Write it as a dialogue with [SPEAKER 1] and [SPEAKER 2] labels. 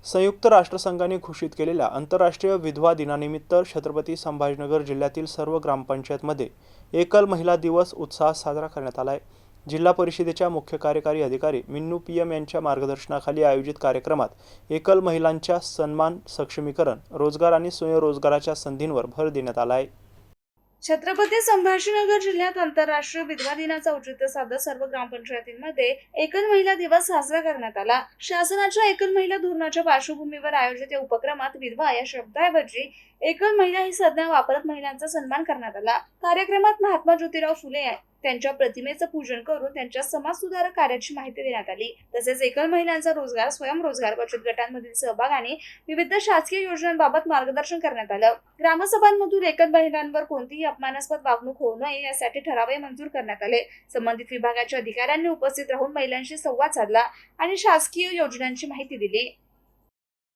[SPEAKER 1] संयुक्त राष्ट्रसंघाने घोषित केलेल्या आंतरराष्ट्रीय विधवा दिनानिमित्त छत्रपती संभाजीनगर जिल्ह्यातील सर्व ग्रामपंचायतमध्ये एकल महिला दिवस उत्साहात साजरा करण्यात आला आहे। जिल्हा परिषदेच्या मुख्य कार्यकारी अधिकारी मिन्नू PM यांच्या मार्गदर्शनाखाली आयोजित कार्यक्रमात एकल महिलांच्या सन्मान, सक्षमीकरण, रोजगार आणि स्वयंरोजगाराच्या संधींवर भर देण्यात आला आहे।
[SPEAKER 2] छत्रपती संभाजीनगर जिल्ह्यात आंतरराष्ट्रीय विधवा दिनाचा औचित्य साधत सर्व ग्रामपंचायतींमध्ये एकल महिला दिवस साजरा करण्यात आला। शासनाच्या एकल महिला धोरणाच्या पार्श्वभूमीवर आयोजित या उपक्रमात विधवा या शब्दाऐवजी एकल महिला ही संज्ञा वापरत महिलांचा सन्मान करण्यात आला। कार्यक्रमात महात्मा ज्योतिराव फुले त्यांच्या प्रतिमेचं पूजन करून त्यांच्या समाज सुधारक कार्याची माहिती देण्यात आली। तसेच एकल महिलांचा रोजगार, स्वयंरोजगार, बचत गटांमधील सहभाग आणि विविध शासकीय योजनांबाबत मार्गदर्शन करण्यात आलं। ग्रामसभांमधून एकल महिलांवर कोणतीही अपमानास्पद वागणूक होऊ नये यासाठी ठरावही मंजूर करण्यात आले। संबंधित विभागाच्या अधिकाऱ्यांनी उपस्थित राहून महिलांशी संवाद साधला आणि शासकीय योजनांची माहिती दिली।